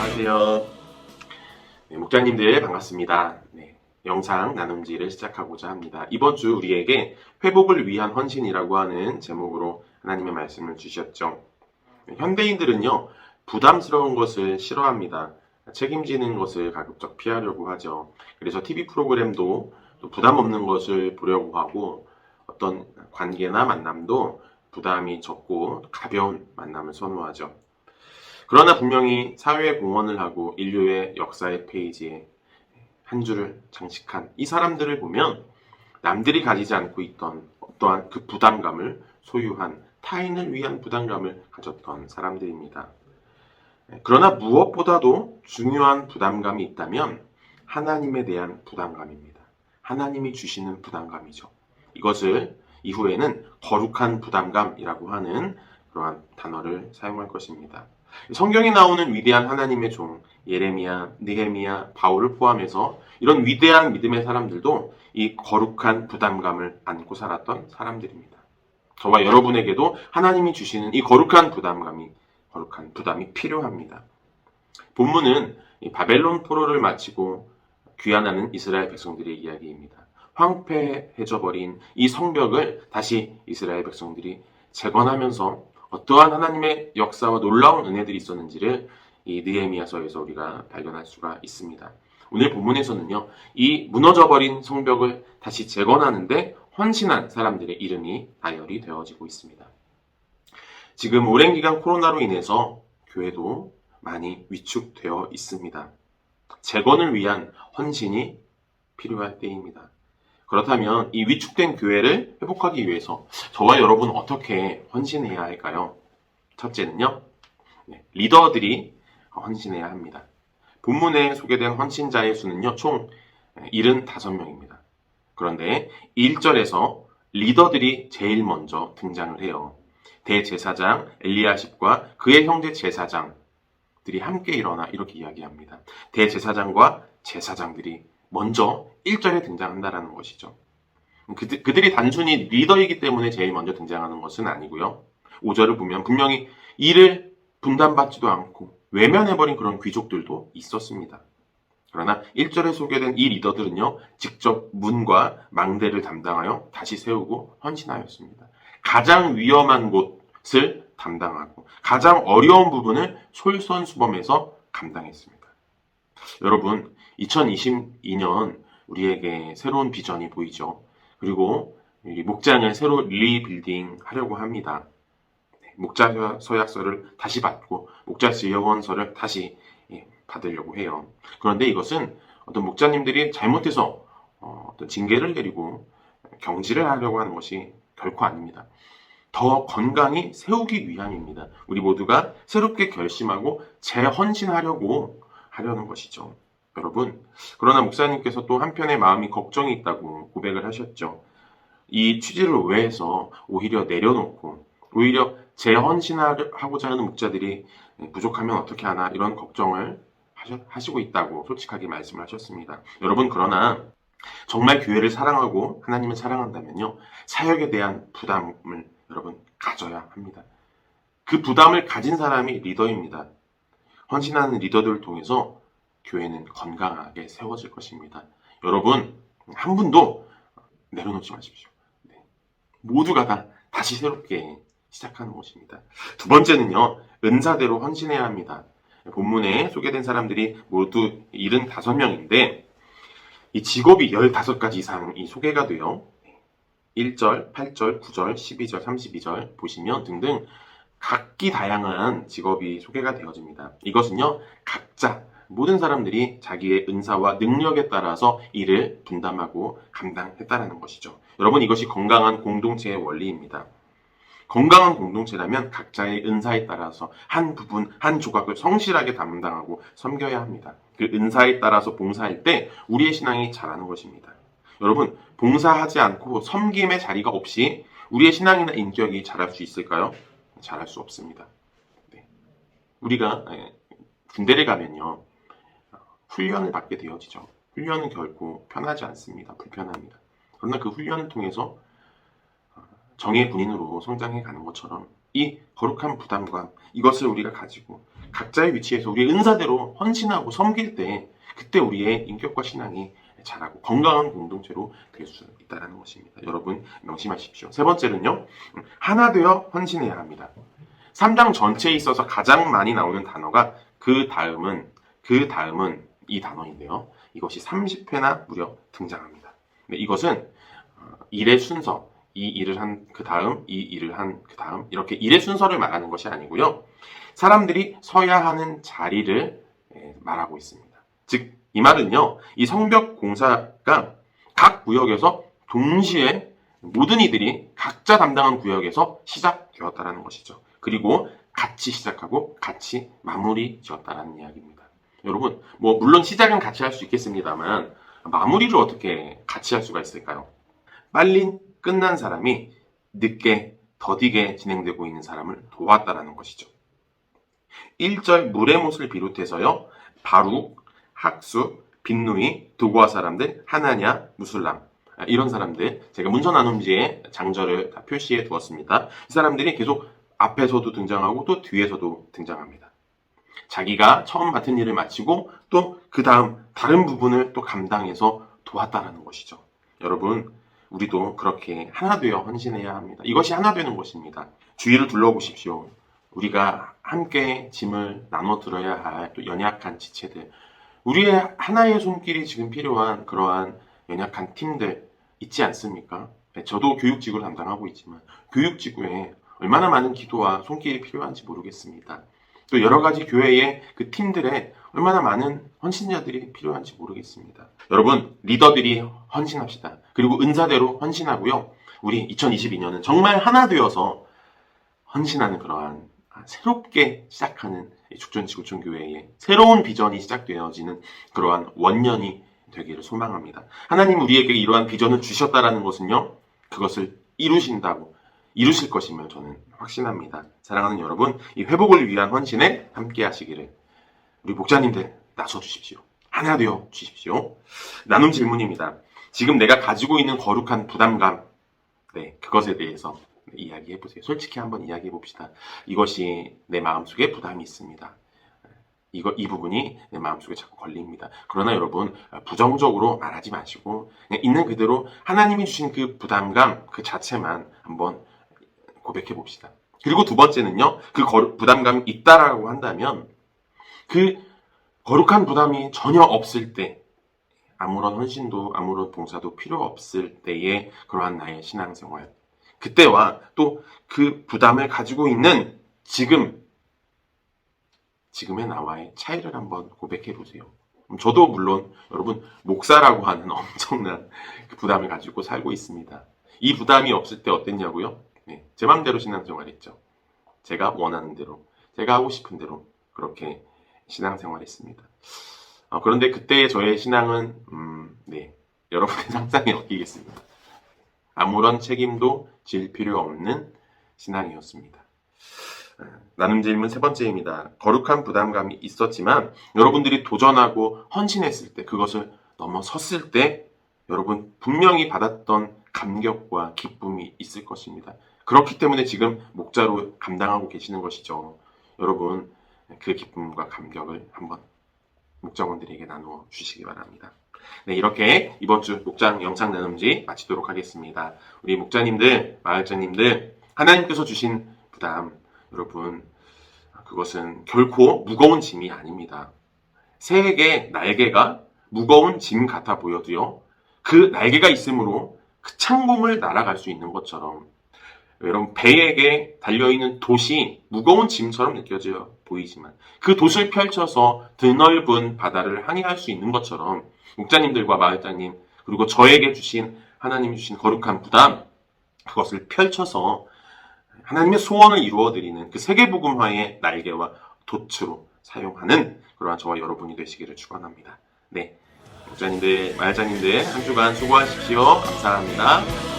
안녕하세요. 네, 목장님들 반갑습니다. 네, 영상 나눔지를 시작하고자 합니다. 이번 주 우리에게 회복을 위한 헌신이라고 하는 제목으로 하나님의 말씀을 주셨죠. 네, 현대인들은요, 부담스러운 것을 싫어합니다. 책임지는 것을 가급적 피하려고 하죠. 그래서 TV 프로그램도 또 부담 없는 것을 보려고 하고 어떤 관계나 만남도 부담이 적고 가벼운 만남을 선호하죠. 그러나 분명히 사회에 공헌을 하고 인류의 역사의 페이지에 한 줄을 장식한 이 사람들을 보면 남들이 가지지 않고 있던 어떠한 그 부담감을 소유한 타인을 위한 부담감을 가졌던 사람들입니다. 그러나 무엇보다도 중요한 부담감이 있다면 하나님에 대한 부담감입니다. 하나님이 주시는 부담감이죠. 이것을 이후에는 거룩한 부담감이라고 하는 그러한 단어를 사용할 것입니다. 성경에 나오는 위대한 하나님의 종 예레미야, 느헤미야, 바울을 포함해서 이런 위대한 믿음의 사람들도 이 거룩한 부담감을 안고 살았던 사람들입니다. 저와 여러분에게도 하나님이 주시는 이 거룩한 부담이 필요합니다. 본문은 이 바벨론 포로를 마치고 귀환하는 이스라엘 백성들의 이야기입니다. 황폐해져 버린 이 성벽을 다시 이스라엘 백성들이 재건하면서 어떠한 하나님의 역사와 놀라운 은혜들이 있었는지를 이 느헤미야서에서 우리가 발견할 수가 있습니다. 오늘 본문에서는요, 이 무너져버린 성벽을 다시 재건하는데 헌신한 사람들의 이름이 나열이 되어지고 있습니다. 지금 오랜 기간 코로나로 인해서 교회도 많이 위축되어 있습니다. 재건을 위한 헌신이 필요할 때입니다. 그렇다면 이 위축된 교회를 회복하기 위해서 저와 여러분 어떻게 헌신해야 할까요? 첫째는요, 리더들이 헌신해야 합니다. 본문에 소개된 헌신자의 수는요, 총 75명입니다. 그런데 1절에서 리더들이 제일 먼저 등장을 해요. 대제사장 엘리야십과 그의 형제 제사장들이 함께 일어나 이렇게 이야기합니다. 대제사장과 제사장들이 먼저 1절에 등장한다는 것이죠. 그들이 단순히 리더이기 때문에 제일 먼저 등장하는 것은 아니고요. 5절을 보면 분명히 일을 분담받지도 않고 외면해버린 그런 귀족들도 있었습니다. 그러나 1절에 소개된 이 리더들은요, 직접 문과 망대를 담당하여 다시 세우고 헌신하였습니다. 가장 위험한 곳을 담당하고 가장 어려운 부분을 솔선수범해서 감당했습니다. 여러분, 2022년 우리에게 새로운 비전이 보이죠. 그리고 목장을 새로 리빌딩 하려고 합니다. 목자 서약서를 다시 받고 목자 지원서를 다시 받으려고 해요. 그런데 이것은 어떤 목자님들이 잘못해서 어떤 징계를 내리고 경질을 하려고 하는 것이 결코 아닙니다. 더 건강히 세우기 위함입니다. 우리 모두가 새롭게 결심하고 재헌신하려고 하려는 것이죠. 여러분, 그러나 목사님께서 또 한편의 마음이 걱정이 있다고 고백을 하셨죠. 이 취지를 외해서 오히려 내려놓고 오히려 재헌신하고자 하는 목자들이 부족하면 어떻게 하나 이런 걱정을 하시고 있다고 솔직하게 말씀을 하셨습니다. 여러분, 그러나 정말 교회를 사랑하고 하나님을 사랑한다면요, 사역에 대한 부담을 여러분 가져야 합니다. 그 부담을 가진 사람이 리더입니다. 헌신하는 리더들을 통해서 교회는 건강하게 세워질 것입니다. 여러분, 한 분도 내려놓지 마십시오. 모두가 다 다시 새롭게 시작하는 것입니다. 두 번째는요, 은사대로 헌신해야 합니다. 본문에 소개된 사람들이 모두 75명인데 이 직업이 15가지 이상이 소개가 돼요. 1절, 8절, 9절, 12절, 32절 보시면 등등 각기 다양한 직업이 소개가 되어집니다. 이것은요, 각자 모든 사람들이 자기의 은사와 능력에 따라서 일을 분담하고 감당했다라는 것이죠. 여러분, 이것이 건강한 공동체의 원리입니다. 건강한 공동체라면 각자의 은사에 따라서 한 부분, 한 조각을 성실하게 담당하고 섬겨야 합니다. 그 은사에 따라서 봉사할 때 우리의 신앙이 자라는 것입니다. 여러분, 봉사하지 않고 섬김의 자리가 없이 우리의 신앙이나 인격이 자랄 수 있을까요? 자랄 수 없습니다. 우리가 군대를 가면요, 훈련을 받게 되어지죠. 훈련은 결코 편하지 않습니다. 불편합니다. 그러나 그 훈련을 통해서 정예 군인으로 성장해 가는 것처럼 이 거룩한 부담감, 이것을 우리가 가지고 각자의 위치에서 우리의 은사대로 헌신하고 섬길 때 그때 우리의 인격과 신앙이 자라고 건강한 공동체로 될 수 있다는 것입니다. 여러분 명심하십시오. 세 번째는요. 하나 되어 헌신해야 합니다. 3장 전체에 있어서 가장 많이 나오는 단어가 그 다음은 이 단어인데요. 이것이 30회나 무려 등장합니다. 이것은 일의 순서, 이 일을 한 그 다음, 이 일을 한 그 다음 이렇게 일의 순서를 말하는 것이 아니고요. 사람들이 서야 하는 자리를 말하고 있습니다. 즉, 이 말은요. 이 성벽 공사가 각 구역에서 동시에 모든 이들이 각자 담당한 구역에서 시작되었다는 것이죠. 그리고 같이 시작하고 같이 마무리 지었다는 이야기입니다. 여러분, 물론 시작은 같이 할 수 있겠습니다만 마무리를 어떻게 같이 할 수가 있을까요? 빨리 끝난 사람이 늦게 더디게 진행되고 있는 사람을 도왔다라는 것이죠. 1절 물의 못을 비롯해서요. 바룩, 학수, 빈누이, 도고아 사람들, 하나냐, 무술람 이런 사람들 제가 문서 나눔지에 장절을 다 표시해 두었습니다. 이 사람들이 계속 앞에서도 등장하고 또 뒤에서도 등장합니다. 자기가 처음 맡은 일을 마치고 또 그 다음 다른 부분을 또 감당해서 도왔다라는 것이죠. 여러분, 우리도 그렇게 하나 되어 헌신해야 합니다. 이것이 하나 되는 것입니다. 주위를 둘러보십시오. 우리가 함께 짐을 나눠 들어야 할 또 연약한 지체들, 우리의 하나의 손길이 지금 필요한 그러한 연약한 팀들 있지 않습니까? 저도 교육지구를 담당하고 있지만 교육지구에 얼마나 많은 기도와 손길이 필요한지 모르겠습니다. 또 여러 가지 교회의 그 팀들에 얼마나 많은 헌신자들이 필요한지 모르겠습니다. 여러분, 리더들이 헌신합시다. 그리고 은사대로 헌신하고요. 우리 2022년은 정말 하나 되어서 헌신하는 그러한 새롭게 시작하는 죽전지구촌교회의 새로운 비전이 시작되어지는 그러한 원년이 되기를 소망합니다. 하나님 우리에게 이러한 비전을 주셨다라는 것은요. 그것을 이루실 것임을 저는 확신합니다. 사랑하는 여러분, 이 회복을 위한 헌신에 함께 하시기를 우리 목자님들 나서 주십시오. 하나 되어 주십시오. 나눔 질문입니다. 지금 내가 가지고 있는 거룩한 부담감, 그것에 대해서 이야기해 보세요. 솔직히 한번 이야기해 봅시다. 이것이 내 마음속에 부담이 있습니다. 이 부분이 내 마음속에 자꾸 걸립니다. 그러나 여러분, 부정적으로 말하지 마시고 그냥 있는 그대로 하나님이 주신 그 부담감 그 자체만 한번 고백해 봅시다. 그리고 두 번째는요. 그 부담감이 있다라고 한다면 그 거룩한 부담이 전혀 없을 때 아무런 헌신도 아무런 봉사도 필요 없을 때의 그러한 나의 신앙생활, 그때와 또 그 부담을 가지고 있는 지금의 나와의 차이를 한번 고백해 보세요. 저도 물론 여러분 목사라고 하는 엄청난 그 부담을 가지고 살고 있습니다. 이 부담이 없을 때 어땠냐고요? 제 마음대로 신앙생활했죠. 제가 원하는 대로, 제가 하고 싶은 대로 그렇게 신앙생활했습니다. 그런데 그때의 저의 신앙은 여러분의 상상에 엮이겠습니다. 아무런 책임도 질 필요 없는 신앙이었습니다. 나눔 질문 세 번째입니다. 거룩한 부담감이 있었지만 여러분들이 도전하고 헌신했을 때, 그것을 넘어섰을 때 여러분 분명히 받았던 감격과 기쁨이 있을 것입니다. 그렇기 때문에 지금 목자로 감당하고 계시는 것이죠. 여러분, 그 기쁨과 감격을 한번 목자원들에게 나누어 주시기 바랍니다. 이렇게 이번 주 목장 영상 나눔지 마치도록 하겠습니다. 우리 목자님들, 마을장님들, 하나님께서 주신 부담, 여러분, 그것은 결코 무거운 짐이 아닙니다. 새에게 날개가 무거운 짐 같아 보여도요, 그 날개가 있으므로 그 창공을 날아갈 수 있는 것처럼, 여러분, 배에게 달려있는 돛이 무거운 짐처럼 느껴져 보이지만 그 돛을 펼쳐서 드넓은 바다를 항해할 수 있는 것처럼 목자님들과 마을장님, 그리고 저에게 주신 하나님이 주신 거룩한 부담, 그것을 펼쳐서 하나님의 소원을 이루어드리는 그 세계복음화의 날개와 돛으로 사용하는 그러한 저와 여러분이 되시기를 축원합니다. 목자님들, 마을장님들 한 주간 수고하십시오. 감사합니다.